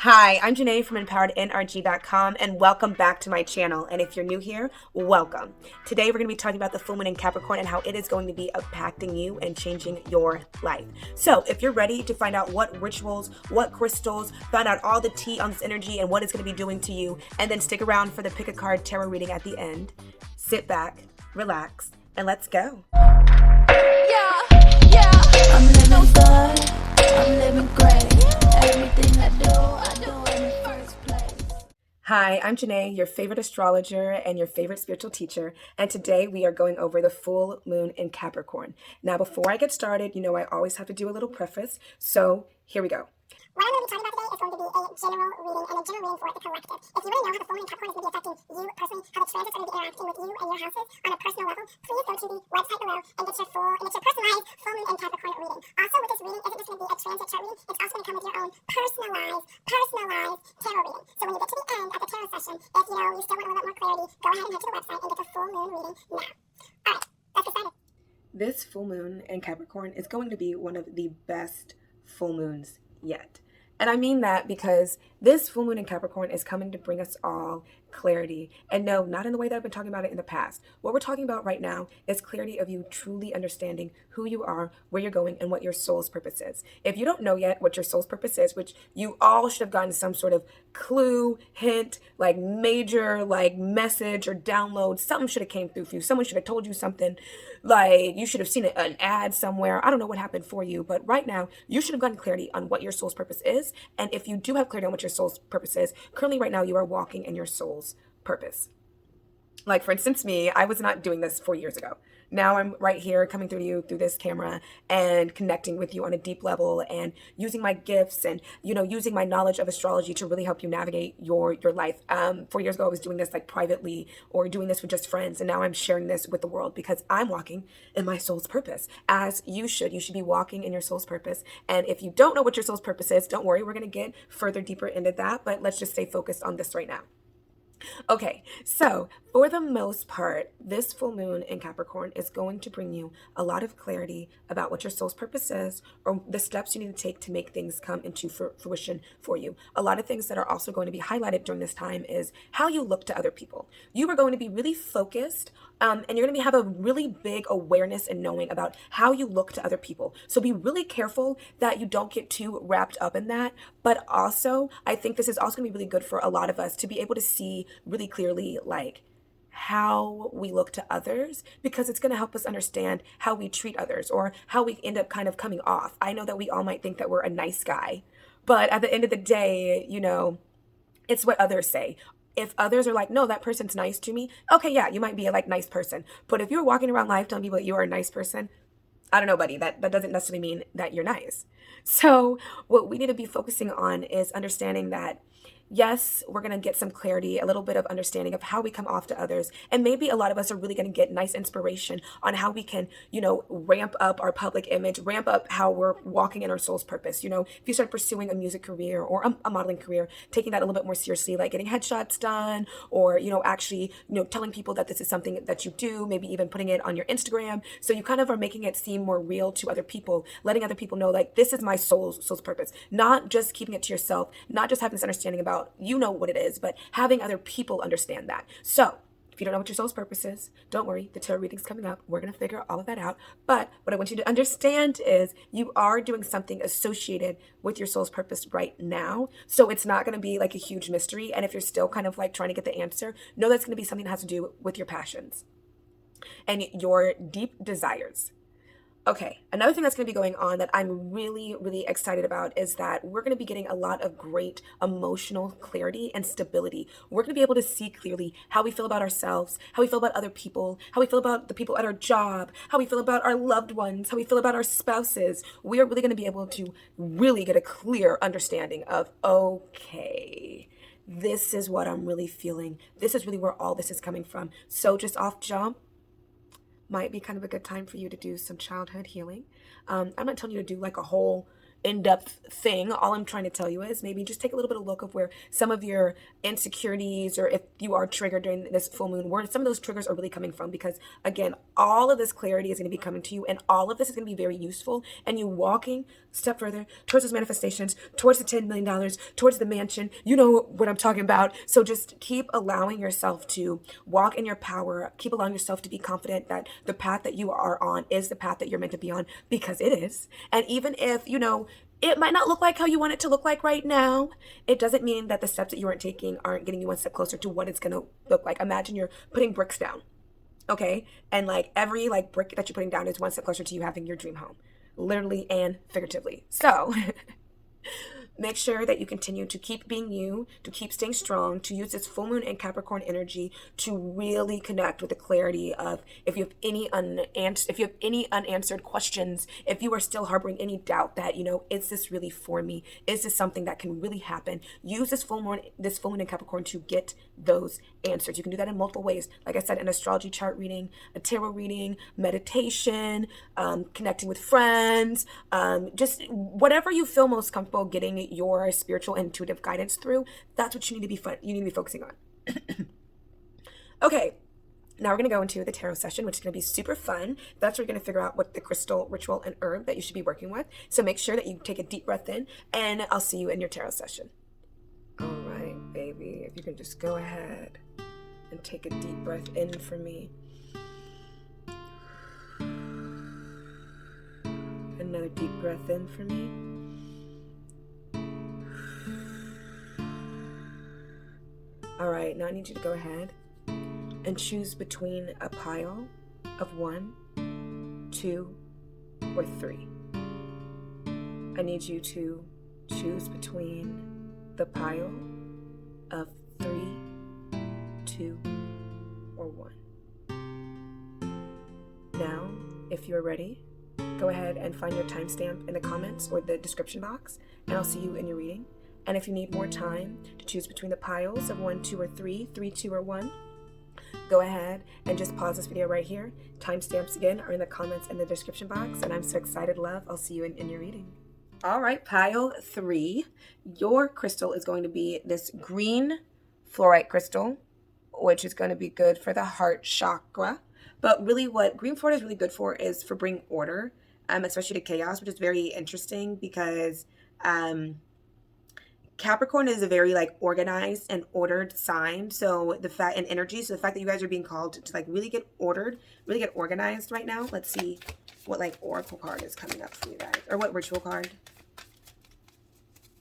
Hi, I'm Janae from EmpoweredNRG.com and welcome back to my channel. And if you're new here, welcome. Today we're going to be talking about the full moon in Capricorn and how it is going to be impacting you and changing your life. So if you're ready to find out what rituals, what crystals, find out all the tea on this energy and what it's going to be doing to you, and then stick around for the pick a card tarot reading at the end, sit back, relax, and let's go. I'm living good, I'm living great. Everything I do in the first place. Hi, I'm Janae, your favorite astrologer and your favorite spiritual teacher, and today we are going over the full moon in Capricorn. Now, before I get started, I always have to do a little preface, so here we go. What I'm going to be talking about today is going to be a general reading, and a general reading for the collective. If you really know how the full moon in Capricorn is going to be affecting you personally, how the transits are going to be interacting with you and your houses on a personal level, please go to the website below and get your personalized full moon in Capricorn reading. Also, with this reading, isn't just going to be a transit chart reading, it's also going to come with your own personalized tarot reading. So when you get to the end of the tarot session, if you still want a little bit more clarity, go ahead and head to the website and get the full moon reading now. Alright, let's get started. This full moon in Capricorn is going to be one of the best full moons yet. And I mean that because this full moon in Capricorn is coming to bring us all clarity. And no, not in the way that I've been talking about it in the past. What we're talking about right now is clarity of you truly understanding who you are, where you're going, and what your soul's purpose is. If you don't know yet what your soul's purpose is, which you all should have gotten some sort of clue, hint, like major, like message or download, something should have came through for you. Someone should have told you something, like you should have seen an ad somewhere. I don't know what happened for you, but right now you should have gotten clarity on what your soul's purpose is. And if you do have clarity on what your soul's purpose is, currently right now you are walking in your soul's purpose. Like, for instance, me, I was not doing this 4 years ago. Now I'm right here coming through to you through this camera and connecting with you on a deep level and using my gifts and, using my knowledge of astrology to really help you navigate your life. 4 years ago, I was doing this like privately or doing this with just friends. And now I'm sharing this with the world because I'm walking in my soul's purpose, as you should. You should be walking in your soul's purpose. And if you don't know what your soul's purpose is, don't worry. We're going to get further deeper into that. But let's just stay focused on this right now. Okay, so for the most part, this full moon in Capricorn is going to bring you a lot of clarity about what your soul's purpose is or the steps you need to take to make things come into fruition for you. A lot of things that are also going to be highlighted during this time is how you look to other people. You are going to be really focused and you're going to have a really big awareness and knowing about how you look to other people. So be really careful that you don't get too wrapped up in that. But also, I think this is also going to be really good for a lot of us to be able to see really clearly, like, how we look to others, because it's going to help us understand how we treat others or how we end up kind of coming off. I know that we all might think that we're a nice guy, but at the end of the day, it's what others say. If others are like, no, that person's nice to me, okay, yeah, you might be a nice person. But if you're walking around life telling people that you are a nice person, I don't know, buddy, that doesn't necessarily mean that you're nice. So what we need to be focusing on is understanding that, yes, we're going to get some clarity, a little bit of understanding of how we come off to others. And maybe a lot of us are really going to get nice inspiration on how we can, ramp up our public image, ramp up how we're walking in our soul's purpose. If you start pursuing a music career or a modeling career, taking that a little bit more seriously, like getting headshots done or, actually, telling people that this is something that you do, maybe even putting it on your Instagram. So you kind of are making it seem more real to other people, letting other people know, like, this is my soul's purpose, not just keeping it to yourself, not just having this understanding about what it is, but having other people understand that. So if you don't know what your soul's purpose is, don't worry, the tarot reading's coming up. We're going to figure all of that out. But what I want you to understand is you are doing something associated with your soul's purpose right now. So it's not going to be like a huge mystery. And if you're still kind of like trying to get the answer, know that's going to be something that has to do with your passions and your deep desires. Okay, another thing that's going to be going on that I'm really, really excited about is that we're going to be getting a lot of great emotional clarity and stability. We're going to be able to see clearly how we feel about ourselves, how we feel about other people, how we feel about the people at our job, how we feel about our loved ones, how we feel about our spouses. We are really going to be able to really get a clear understanding of, okay, this is what I'm really feeling. This is really where all this is coming from. So just off jump, might be kind of a good time for you to do some childhood healing. I'm not telling you to do like a whole, in-depth thing. All I'm trying to tell you is maybe just take a little bit of look of where some of your insecurities, or if you are triggered during this full moon, where some of those triggers are really coming from. Because again, all of this clarity is going to be coming to you, and all of this is going to be very useful. And you walking a step further towards those manifestations, towards the $10 million, towards the mansion. You know what I'm talking about. So just keep allowing yourself to walk in your power. Keep allowing yourself to be confident that the path that you are on is the path that you're meant to be on, because it is. And even if, you know, it might not look like how you want it to look like right now, it doesn't mean that the steps that you aren't taking aren't getting you one step closer to what it's going to look like. Imagine you're putting bricks down, okay? And like every like brick that you're putting down is one step closer to you having your dream home, literally and figuratively. So make sure that you continue to keep being you, to keep staying strong, to use this full moon and Capricorn energy to really connect with the clarity of if you have any unanswered questions, if you are still harboring any doubt that, you know, is this really for me? Is this something that can really happen? Use this full moon in Capricorn to get those answers. You can do that in multiple ways. Like I said, an astrology chart reading, a tarot reading, meditation, connecting with friends, just whatever you feel most comfortable getting your spiritual intuitive guidance through. That's what you need to be focusing on. Okay, now we're going to go into the tarot session, which is going to be super fun. That's where you're going to figure out what the crystal, ritual, and herb that you should be working with. So make sure that you take a deep breath in, and I'll see you in your tarot session. All right, baby, if you can just go ahead and take a deep breath in for me. Another deep breath in for me. All right, now I need you to go ahead and choose between a pile of 1, 2, or 3. I need you to choose between the pile of 3, 2, or 1. Now, if you're ready, go ahead and find your timestamp in the comments or the description box, and I'll see you in your reading. And if you need more time to choose between the piles of 1, 2, or 3, 3, 2, or 1, go ahead and just pause this video right here. Timestamps again are in the comments and the description box, and I'm so excited, love. I'll see you in your reading. All right, pile 3. Your crystal is going to be this green fluorite crystal, which is going to be good for the heart chakra. But really what green fluorite is really good for is for bringing order, especially to chaos, which is very interesting because Capricorn is a very like organized and ordered sign. So the fact and energy, so the fact that you guys are being called to like really get ordered, really get organized right now. Let's see what like oracle card is coming up for you guys, or what ritual card.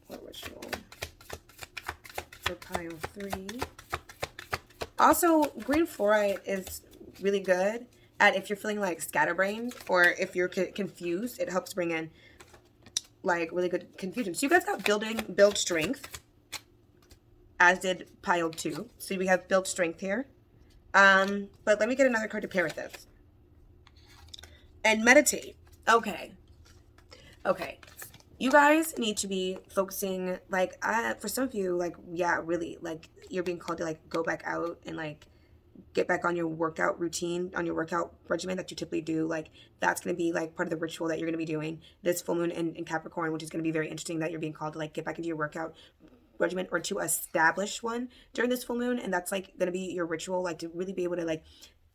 What ritual for pile 3? Also, green fluorite is really good at if you're feeling like scatterbrained or if you're confused. It helps bring in like really good confusion. So you guys got build strength, as did pile 2. So we have build strength here. But let me get another card to pair with this. And meditate. Okay. You guys need to be focusing, like, for some of you, like, yeah, really, like, you're being called to, like, go back out and, like, get back on your workout routine, on your workout regimen that you typically do. Like, that's going to be, like, part of the ritual that you're going to be doing this full moon in Capricorn, which is going to be very interesting that you're being called to, like, get back into your workout regimen or to establish one during this full moon. And that's, like, going to be your ritual, like, to really be able to, like,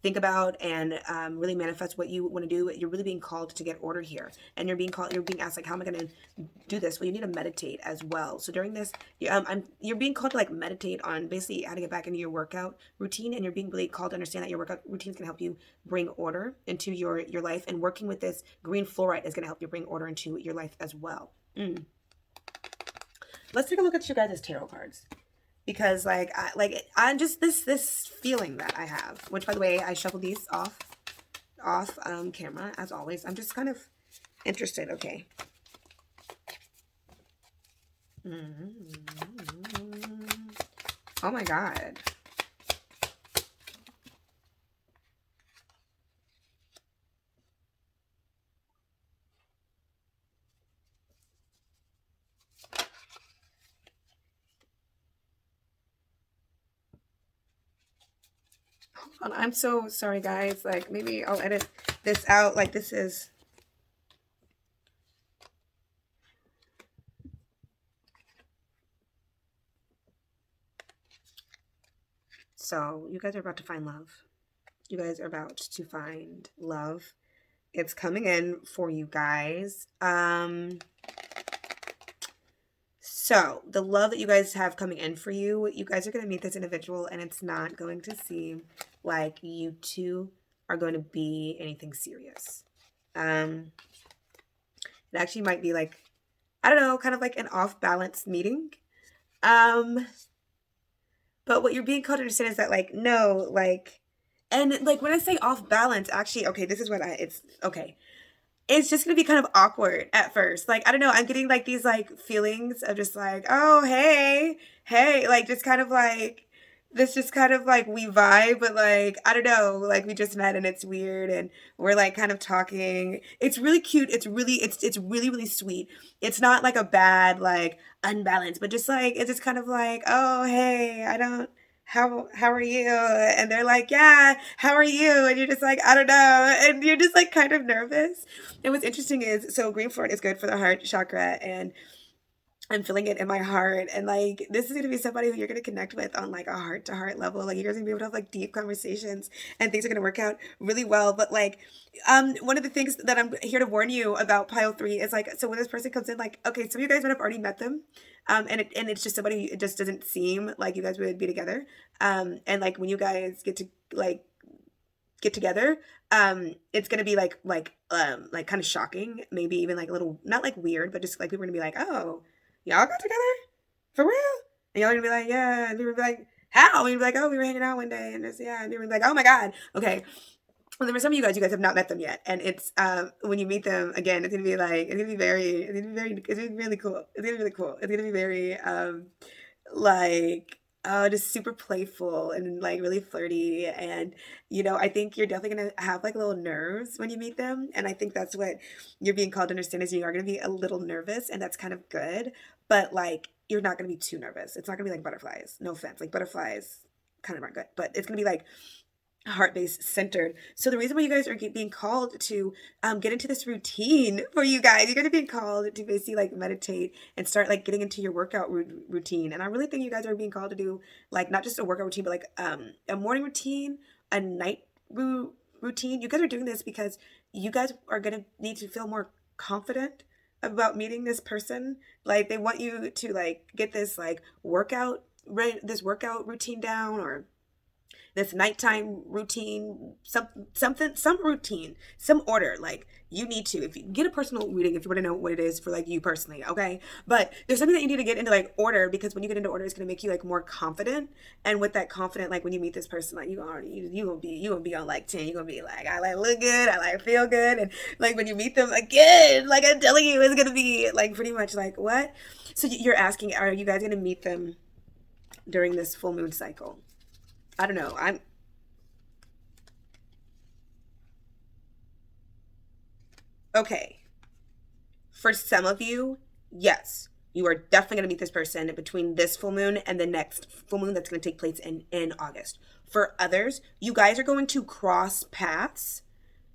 think about and really manifest what you want to do. You're really being called to get order here, and you're being asked, like, how am I going to do this? Well, you need to meditate as well. So during this, you're being called to, like, meditate on basically how to get back into your workout routine, and you're being really called to understand that your workout routine is going to help you bring order into your life, and working with this green fluorite is going to help you bring order into your life as well. Let's take a look at your guys' tarot cards. Because I'm just this feeling that I have, which, by the way, I shuffled these off camera as always. I'm just kind of interested. Okay. Oh my God. I'm so sorry, guys. Like, maybe I'll edit this out. Like, this is... So you guys are about to find love. You guys are about to find love. It's coming in for you guys. So the love that you guys have coming in for you, you guys are going to meet this individual and it's not going to seem like you two are going to be anything serious. It actually might be like, I don't know, kind of like an off-balance meeting. But what you're being called to understand is that like, no, like, and like when I say off balance, actually, okay, this is what it's okay. It's just gonna be kind of awkward at first. Like, I don't know, I'm getting like these like feelings of just like, oh, hey, like just kind of like this just kind of like we vibe, but like, I don't know, like we just met and it's weird and we're like kind of talking. It's really cute. It's really, really sweet. It's not like a bad, like unbalanced, but just like, it's just kind of like, oh, hey, how are you? And they're like, yeah, how are you? And you're just like, I don't know. And you're just like kind of nervous. And what's interesting is, so green fort is good for the heart chakra, and I'm feeling it in my heart. And like, this is going to be somebody who you're going to connect with on like a heart to heart level. Like, you guys are going to be able to have like deep conversations and things are going to work out really well. But like, one of the things that I'm here to warn you about pile 3 is like, so when this person comes in, like, okay, some of you guys might have already met them. And it's just somebody, it just doesn't seem like you guys would be together. And like, when you guys get together, it's gonna be like kind of shocking, maybe even like a little, not like weird, but just like people are gonna be like, oh, y'all got together for real? And y'all gonna be like, yeah. And people be like, how? And you'll be like, oh, we were hanging out one day, and just, yeah. And people be like, oh my god, okay. Well, then for some of you guys have not met them yet, and it's when you meet them again, it's gonna be really cool. It's gonna be really cool. It's gonna be very like, just super playful and like really flirty, and I think you're definitely gonna have like little nerves when you meet them, and I think that's what you're being called to understand is you are gonna be a little nervous, and that's kind of good, but like you're not gonna be too nervous. It's not gonna be like butterflies. No offense, like butterflies kind of aren't good, but it's gonna be like heart-based centered. So the reason why you guys are being called to get into this routine for you guys, are being called to basically like meditate and start like getting into your workout routine. And I really think you guys are being called to do like not just a workout routine, but like a morning routine, a night routine. You guys are doing this because you guys are going to need to feel more confident about meeting this person. Like, they want you to like get this like workout routine down, or this nighttime routine, some routine, some order. Like, you need to, if you get a personal reading, if you want to know what it is for like you personally, okay? But there's something that you need to get into like order, because when you get into order, it's going to make you like more confident. And with that confident, like when you meet this person, like you gonna be on like 10. You're gonna be like, I like look good, I like feel good. And like when you meet them again, like I'm telling you, it's gonna be like pretty much like, what? So you're asking, are you guys gonna meet them during this full moon cycle? I don't know. Okay. For some of you, yes, you are definitely going to meet this person between this full moon and the next full moon that's going to take place in August. For others, you guys are going to cross paths.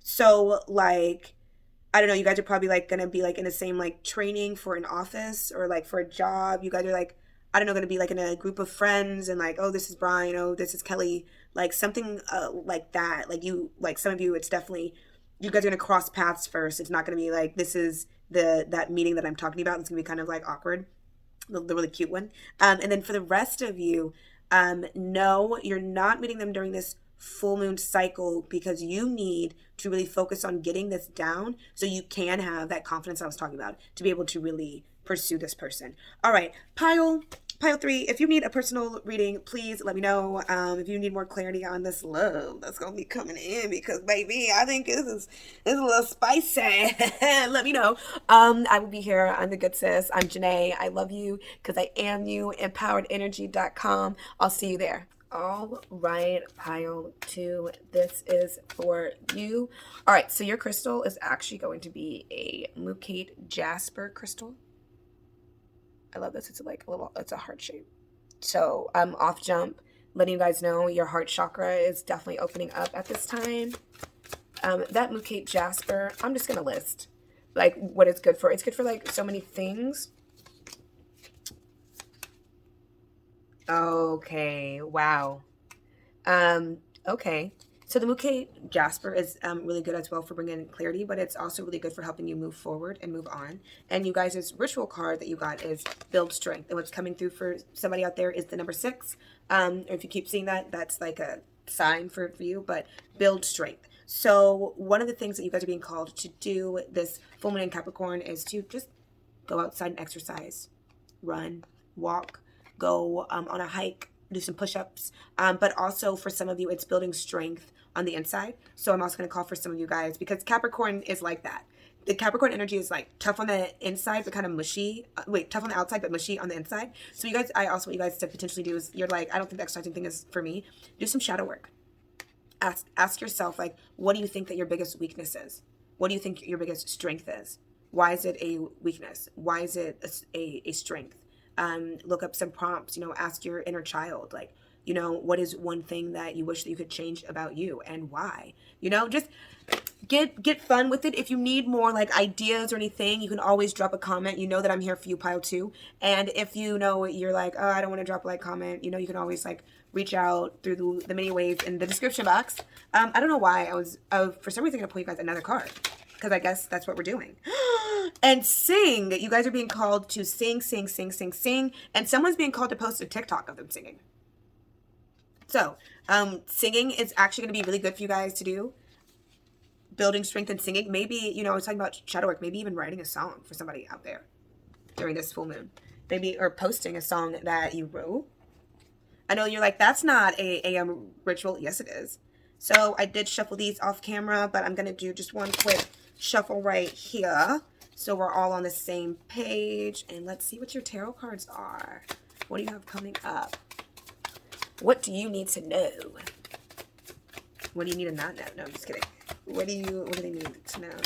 So like, I don't know, you guys are probably like going to be like in the same like training for an office or like for a job. You guys are like, I don't know, going to be like in a group of friends and like, oh, this is Brian, oh, this is Kelly, like something like that. Like you, like some of you, it's definitely, you guys are going to cross paths first. It's not going to be like, this is that meeting that I'm talking about. It's going to be kind of like awkward, the really cute one. And then for the rest of you, no, you're not meeting them during this full moon cycle, because you need to really focus on getting this down so you can have that confidence I was talking about to be able to really pursue this person. All right, pile 3, if you need a personal reading, please let me know. If you need more clarity on this love that's gonna be coming in, because baby, I think this is a little spicy. Let me know. I will be here. I'm the good sis. I'm Janae. I love you because I am you. EmpoweredEnergy.com. I'll see you there. All right, pile 2, this is for you. All right, so your crystal is actually going to be a Mukate Jasper crystal. I love this. It's like it's a heart shape. So off jump, letting you guys know your heart chakra is definitely opening up at this time. That Mukate Jasper, I'm just going to list like what it's good for. It's good for like so many things. Okay, wow. Okay. So the Bouquet Jasper is really good as well for bringing clarity, but it's also really good for helping you move forward and move on. And you guys' ritual card that you got is Build Strength. And what's coming through for somebody out there is the number 6. If you keep seeing that, that's like a sign for you, but Build Strength. So one of the things that you guys are being called to do this full moon in Capricorn is to just go outside and exercise, run, walk, go on a hike, do some push-ups, but also for some of you it's building strength on the inside. So I'm also going to call for some of you guys, because Capricorn is like that. The Capricorn energy is like tough on the inside but kind of mushy, tough on the outside but mushy on the inside. So you guys, I also want you guys to potentially do is, you're like, I don't think the exercising thing is for me, do some shadow work. Ask yourself, like, what do you think that your biggest weakness is? What do you think your biggest strength is? Why is it a weakness? Why is it a strength? Look up some prompts, ask your inner child, like, what is one thing that you wish that you could change about you and why? Just get fun with it. If you need more like ideas or anything, you can always drop a comment. You know that I'm here for you, pile 2. And if you're like, oh, I don't want to drop a comment, you can always like reach out through the many ways in the description box. I don't know why I was for some reason gonna pull you guys another card, because I guess that's what we're doing. And sing. You guys are being called to sing, and someone's being called to post a TikTok of them singing. So singing is actually going to be really good for you guys to do. Building strength and singing. Maybe, I was talking about shadow work, maybe even writing a song for somebody out there during this full moon. Maybe, or posting a song that you wrote. I know you're like, that's not a AM ritual. Yes, it is. So I did shuffle these off camera, but I'm going to do just one quick shuffle right here, so we're all on the same page. And let's see what your tarot cards are. What do you have coming up? What do you need to know? What do you need to not know? No, I'm just kidding. What do they need to know?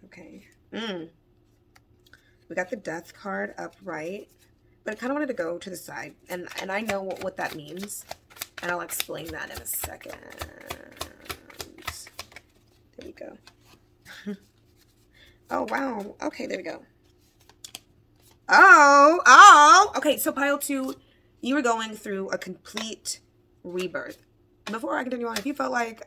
Okay. We got the Death card upright, but I kind of wanted to go to the side, and I know what that means, and I'll explain that in a second. There we go. Oh, wow. Okay, there we go. Oh. Okay, so pile 2, you were going through a complete rebirth. Before I continue on, if you felt like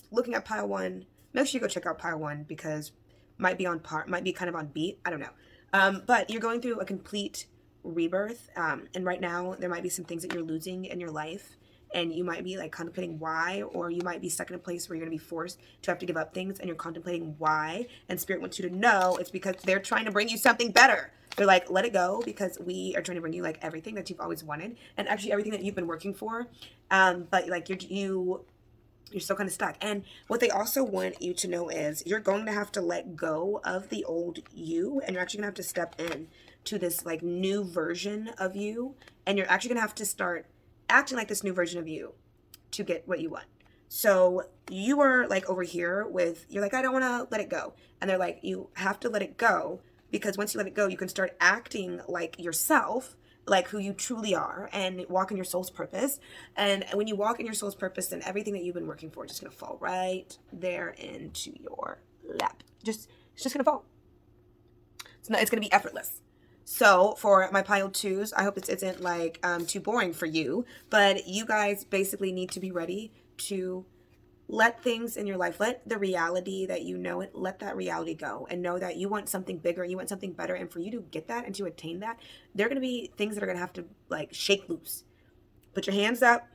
looking at pile 1, make sure you go check out pile 1, because might be kind of on beat. I don't know. But you're going through a complete rebirth. And right now, there might be some things that you're losing in your life. And you might be like contemplating why, or you might be stuck in a place where you're going to be forced to have to give up things, and you're contemplating why. And Spirit wants you to know it's because they're trying to bring you something better. They're like, let it go, because we are trying to bring you like everything that you've always wanted, and actually everything that you've been working for. But like you're still kind of stuck. And what they also want you to know is you're going to have to let go of the old you, and you're actually gonna have to step in to this like new version of you, and you're actually gonna have to start acting like this new version of you to get what you want. So you are like over here you're like, I don't want to let it go. And they're like, you have to let it go, because once you let it go, you can start acting like yourself, like who you truly are, and walk in your soul's purpose. And when you walk in your soul's purpose, then everything that you've been working for is just going to fall right there into your lap. It's just going to fall. It's going to be effortless. So for my pile 2s, I hope this isn't like too boring for you, but you guys basically need to be ready to let things in your life, let the reality that let that reality go, and know that you want something bigger, you want something better. And for you to get that and to attain that, there are going to be things that are going to have to like shake loose. Put your hands up,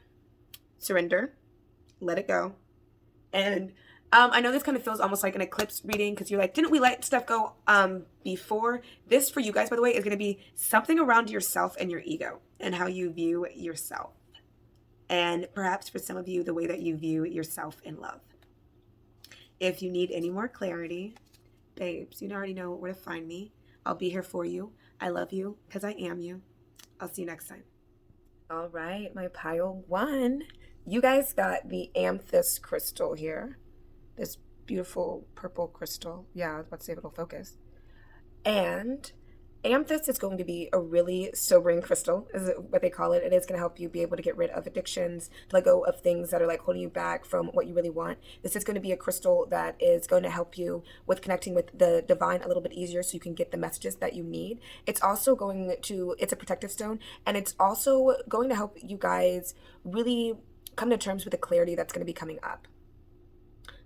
surrender, let it go. And I know this kind of feels almost like an eclipse reading, because you're like, didn't we let stuff go before? This for you guys, by the way, is going to be something around yourself and your ego and how you view yourself. And perhaps for some of you, the way that you view yourself in love. If you need any more clarity, babes, you already know where to find me. I'll be here for you. I love you because I am you. I'll see you next time. All right, my pile 1. You guys got the amethyst crystal here. This beautiful purple crystal. Yeah, I was about to say it'll focus. And Amethyst is going to be a really sobering crystal, is what they call it. It is going to help you be able to get rid of addictions, to let go of things that are like holding you back from what you really want. This is going to be a crystal that is going to help you with connecting with the divine a little bit easier so you can get the messages that you need. It's also going to, it's a protective stone, and it's also going to help you guys really come to terms with the clarity that's going to be coming up.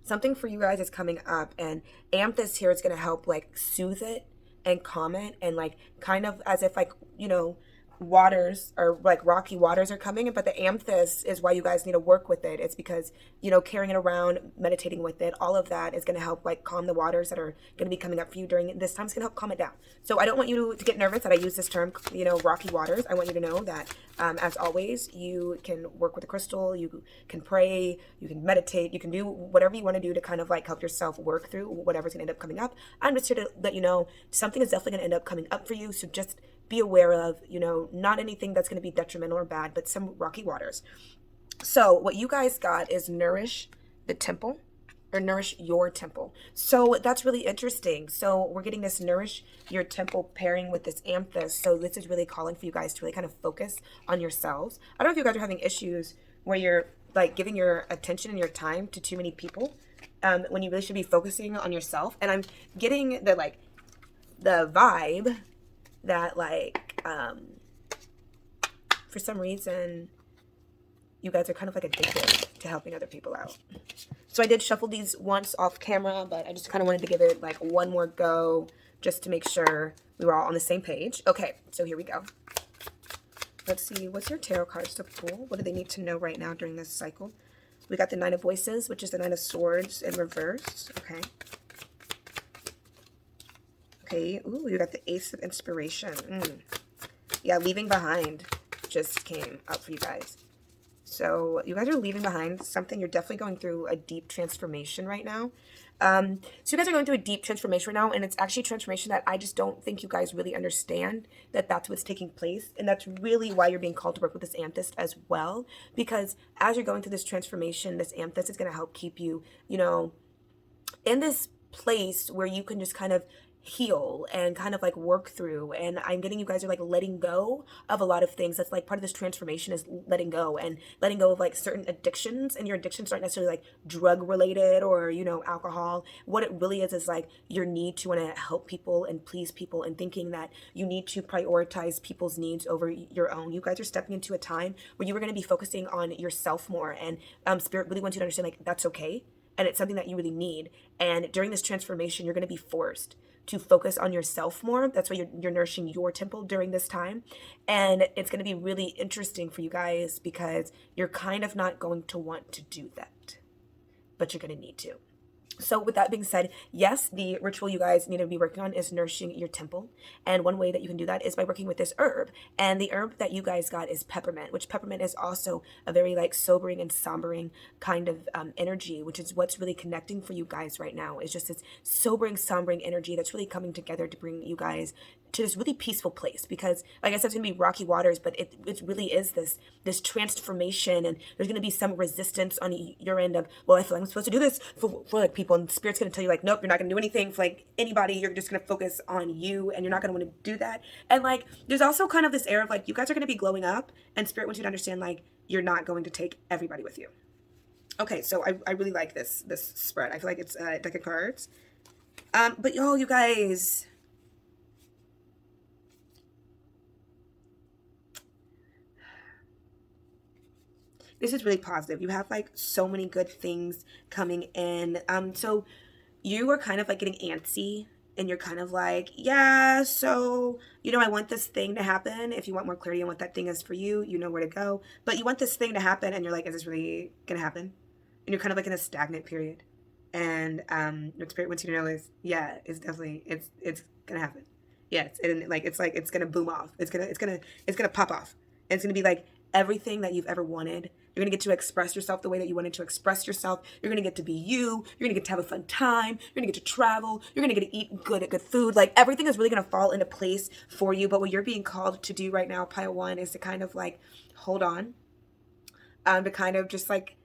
Something for you guys is coming up, and amethyst here is going to help like soothe it and calm it, and like kind of as if like, you know, waters or like rocky waters are coming, but the amethyst is why you guys need to work with it. It's because, you know, carrying it around, meditating with it, all of that is going to help like calm the waters that are going to be coming up for you during this time. It's going to help calm it down. So I don't want you to get nervous that I use this term, you know, rocky waters. I want you to know that as always, you can work with the crystal, you can pray, you can meditate, you can do whatever you want to do to kind of like help yourself work through whatever's going to end up coming up. I'm just here to let you know something is definitely going to end up coming up for you. So just be aware of, you know, not anything that's going to be detrimental or bad, but some rocky waters. So what you guys got is nourish the temple, or nourish your temple. So that's really interesting. So we're getting this nourish your temple pairing with this amethyst. So this is really calling for you guys to really kind of focus on yourselves. I don't know if you guys are having issues where you're like giving your attention and your time to too many people, when you really should be focusing on yourself. And I'm getting the like the vibe that like for some reason you guys are kind of like addicted to helping other people out. So I did shuffle these once off camera, but I just kind of wanted to give it like one more go just to make sure we were all on the same page. Okay, so here we go. Let's see, what's your tarot cards to pull? What do they need to know right now during this cycle? We got the Nine of Voices, which is the Nine of Swords in reverse. Okay. Okay, ooh, you got the Ace of Inspiration. Yeah, leaving behind just came up for you guys. So you guys are leaving behind something. You're definitely going through a deep transformation right now. So you guys are going through a deep transformation right now, and it's actually a transformation that I just don't think you guys really understand that that's what's taking place. And that's really why you're being called to work with this amethyst as well, because as you're going through this transformation, this amethyst is going to help keep you, you know, in this place where you can just kind of heal and kind of like work through. And I'm getting you guys are like letting go of a lot of things. That's like part of this transformation is letting go, and letting go of like certain addictions. And your addictions aren't necessarily like drug related or, you know, alcohol. What it really is like your need to want to help people and please people, and thinking that you need to prioritize people's needs over your own. You guys are stepping into a time where you were going to be focusing on yourself more, and Spirit really wants you to understand like that's okay, and it's something that you really need. And during this transformation, you're going to be forced to focus on yourself more. That's why you're nourishing your temple during this time. And it's going to be really interesting for you guys because you're kind of not going to want to do that, but you're going to need to. So with that being said, yes, the ritual you guys need to be working on is nourishing your temple. And one way that you can do that is by working with this herb. And the herb that you guys got is peppermint, which peppermint is also a very like sobering and sombering kind of energy, which is what's really connecting for you guys right now. It's just this sobering, sombering energy that's really coming together to bring you guys to this really peaceful place. Because like I said, it's gonna be rocky waters, but it really is this transformation, and there's gonna be some resistance on your end of, well, I feel like I'm supposed to do this for like people, and Spirit's gonna tell you like, nope, you're not gonna do anything for like anybody. You're just gonna focus on you, and you're not gonna want to do that. And like there's also kind of this air of like you guys are gonna be glowing up, and Spirit wants you to understand like you're not going to take everybody with you. Okay, so I really like this spread. I feel like it's a deck of cards. But y'all, you guys, this is really positive. You have like so many good things coming in. So you are kind of like getting antsy, and you're kind of like, yeah, so, you know, I want this thing to happen. If you want more clarity on what that thing is for you, you know where to go. But you want this thing to happen, and you're like, is this really gonna happen? And you're kind of like in a stagnant period. And what Spirit wants you to know is, yeah, it's definitely it's gonna happen. Yeah, it's gonna boom off. It's gonna pop off. And it's gonna be like everything that you've ever wanted. You're going to get to express yourself the way that you wanted to express yourself. You're going to get to be you. You're going to get to have a fun time. You're going to get to travel. You're going to get to eat good food. Like everything is really going to fall into place for you. But what you're being called to do right now, Pile 1, is to kind of like hold on. To kind of just like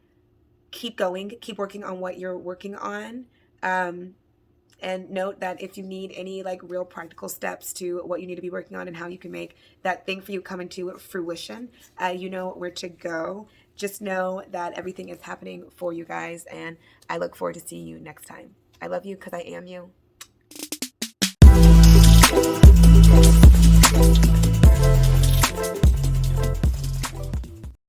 keep going, keep working on what you're working on. And note that if you need any like real practical steps to what you need to be working on and how you can make that thing for you come into fruition, you know where to go. Just know that everything is happening for you guys, and I look forward to seeing you next time. I love you because I am you.